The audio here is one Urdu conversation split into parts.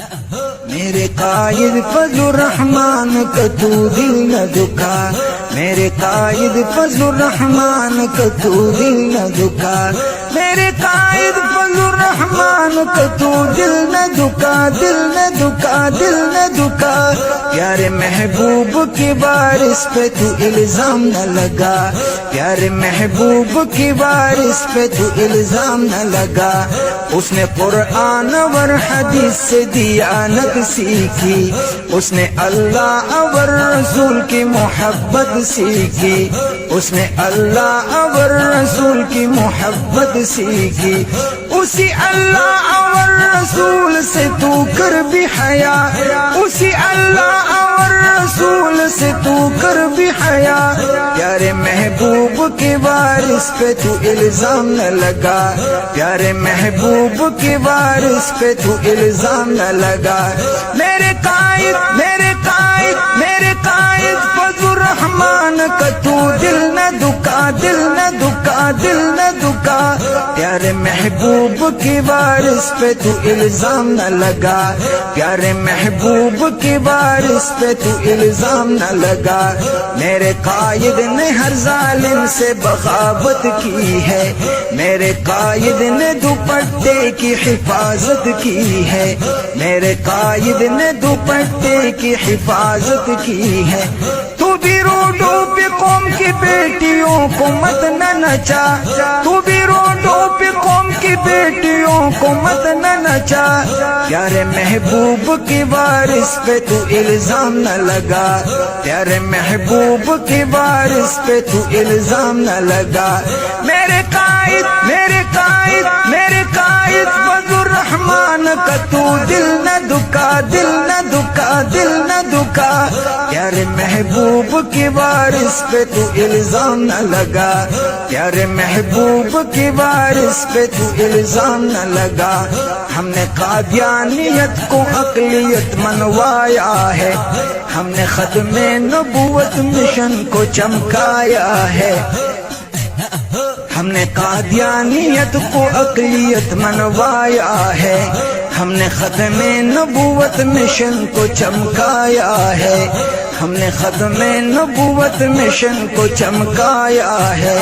میرے قائد فضل الرحمن کا تو دل نہ دکھا، میرے قائد فضل الرحمن کا تو دل نہ دکھا، میرے قائد فضل الرحمن کا تو دل نہ دکھا، دل نہ دکھا، دل نہ دکھا۔ پیارے محبوب کی وارث پہ تو الزام نہ لگا، پیارے محبوب کی وارث پہ تو الزام نہ لگا۔ اس نے قرآن اور حدیث سے دیانت سیکھی، اس نے اللہ اور رسول کی محبت سیکھی، اس نے اللہ اور رسول کی محبت سیکھی۔ اسی اللہ اور رسول سے تو کر بھی حیا، اسی اللہ اور رسول سے تو کر بھی حیا۔ پیارے محبوب کے وارث پہ تو الزام نہ لگا، پیارے محبوب کے وارث پہ تو الزام نہ لگا۔ میرے قائد، میرے قائد، میرے قائد فضل الرحمن کا تو دل نہ دکھا، دل نہ دکھا، دل نہ دکھا۔ پیارے محبوب کے وارث پہ تو الزام نہ لگا، پیارے محبوب کے وارث پہ تو الزام نہ لگا۔ میرے قائد نے ہر ظالم سے بغاوت کی ہے، میرے قائد نے دوپٹے کی حفاظت کی ہے، میرے قائد نے دوپٹے کی حفاظت کی ہے۔ تو بھی روڈوں پہ قوم کی بیٹیوں کو مت نہ نچا، تو بھی روڈوں پہ قوم کی بیٹیوں کو مت نہ نچا۔ پیارے محبوب کے وارث پہ تو الزام نہ لگا، پیارے محبوب کے وارث پہ تو الزام نہ لگا۔ میرے قائد، میرے قائد، میرے قائد فضل الرحمن کا تو دل نہ دکھا، دل نہ دکھا، دل نہ دکھا۔ پیارے محبوب کے وارث پہ تو الزام نہ لگا، پیارے محبوب کے وارث پہ تو الزام نہ لگا۔ ہم نے قادیانیت کو اقلیت منوایا ہے، ہم نے ختم نبوت مشن کو چمکایا ہے، ہم نے قادیانیت کو اقلیت منوایا ہے، ہم نے ختم نبوت مشن کو چمکایا ہے، ہم نے ختم نبوت مشن کو چمکایا ہے۔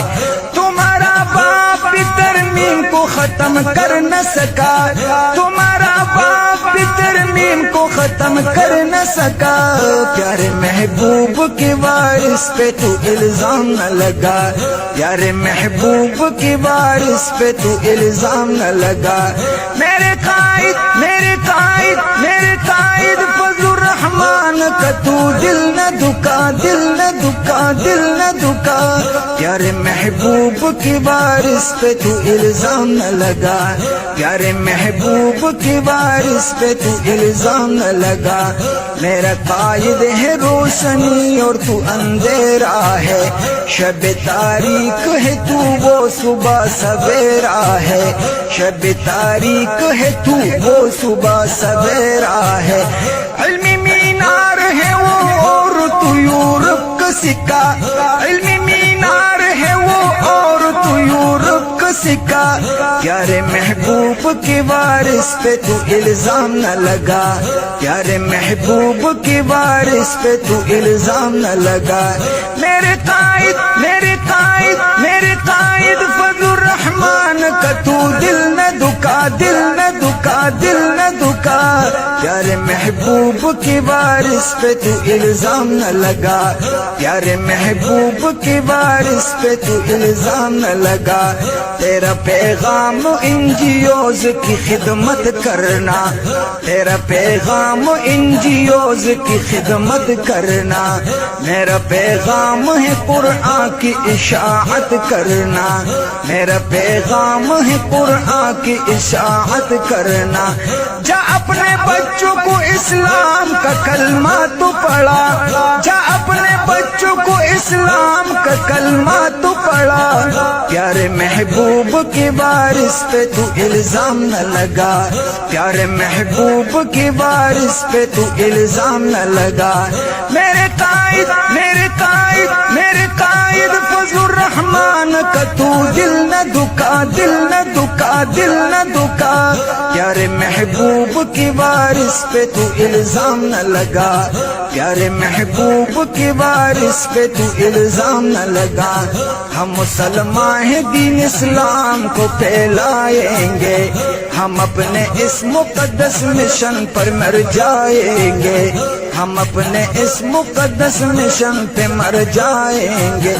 تمہارا باپ بھی ترمیم کو ختم کر نہ سکا، تمہارا باپ بھی ترمیم کو ختم کر نہ سکا۔ پیارے محبوب کے وارث پہ تو الزام نہ لگا، پیارے محبوب کے وارث پہ تو الزام نہ لگا۔ میرے قائد، میرے قائد، میرے قائد فضل الرحمن کا تو دل نہ دکھا، دل نہ دکھا، دل نہ دکھا۔ پیارے محبوب کے وارث پہ تو الزام نہ لگا، پیارے محبوب کے وارث پہ تو الزام نہ لگا۔ میرا قائد ہے روشنی اور تو اندھیرا ہے، شب تاریک ہے تو وہ صبح سویرا ہے، شب تاریک ہے تو وہ صبح سویرا ہے۔ علمی مینار ہے وہ اور تو یورپ کا سکہ، علمی مینار ہے وہ اور تو یورپ کا سکہ۔ پیارے محبوب کے وارث پہ تو الزام نہ لگا، پیارے محبوب کے وارث پہ تو الزام نہ لگا۔ میرے قائد، میرے قائد، میرے قائد فضل الرحمن کا تو دل نہ دکھا، دل نہ دکھا، دل نہ دکھا۔ پیارے محبوب کے وارث پہ تو الزام نہ لگا، پیارے محبوب کے وارث پہ تو الزام نہ لگا۔ تیرا پیغام این جی اوز کی خدمت کرنا، تیرا پیغام این جی اوز کی خدمت کرنا، میرا پیغام ہے قرآن کی اشاعت کرنا، میرا پیغام ہے قرآن کی اشاعت کرنا۔ جا اپنے بچوں کو اسلام کا کلمہ تو پڑھا، جا اپنے بچوں کو اسلام کا کلمہ تو پڑھا۔ پیارے محبوب کے وارث پہ تو الزام نہ لگا، پیارے محبوب کے وارث پہ تو الزام نہ لگا۔ میرے قائد، میرے قائد، میرے قائد فضل الرحمن کا تو دل نہ دکھا، دل نہ دکھا، دل نہ دکھا۔ پیارے محبوب کے وارث پہ تو الزام نہ لگا، پیارے محبوب کی وارث پہ تو الزام نہ لگا۔ ہم مسلمان ہیں، دین اسلام کو پھیلائیں گے، ہم اپنے اس مقدس مشن پر مر جائیں گے، ہم اپنے اس مقدس مشن پہ مر جائیں گے۔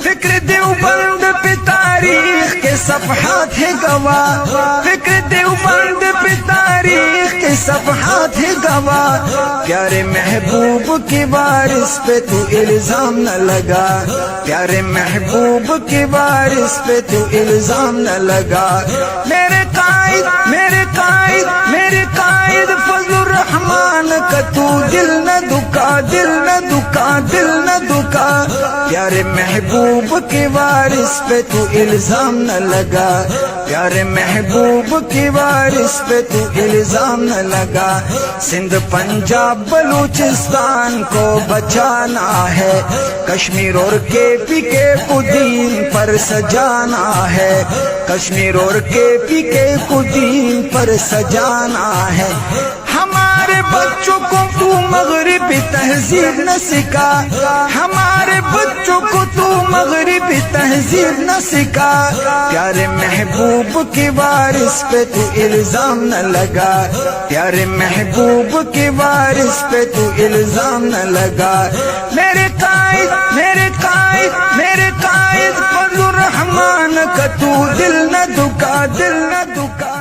فکر دیوبند پہ تاریخ کے صفحات ہے گواہ، فکر دیوبند پہ تاریخ کے صفحات ہے گواہ۔ پیارے محبوب کی وارث پہ تو الزام نہ لگا، پیارے محبوب کی وارث پہ تو الزام نہ لگا۔ میرے قائد میرے قائد میرے قائد فضل الرحمان کا تو دل نہ دکا، دل نہ دکا، دل نہ دکا۔ پیارے محبوب کی وارث پہ تو الزام نہ لگا، پیارے محبوب کی وارث پہ تو الزام نہ لگا۔ سندھ پنجاب بلوچستان کو بچانا ہے، کشمیر اور کے پی کے کو دین پر سجانا ہے، کشمیر اور کے پی کے کو دین پر سجانا ہے۔ ہمارے بچوں کو تو مغربی تہذیب نہ سکھا، ہمارے بچوں کو تو مغربی تہذیب نہ سکھا۔ پیارے محبوب کی وارث پہ تو الزام نہ لگا، پیارے محبوب کی وارث پہ تو الزام نہ لگا۔ میرے قائد میرے قائد میرے قائد فضل الرحمان کا تو دل نہ دکا، دل نہ دکا۔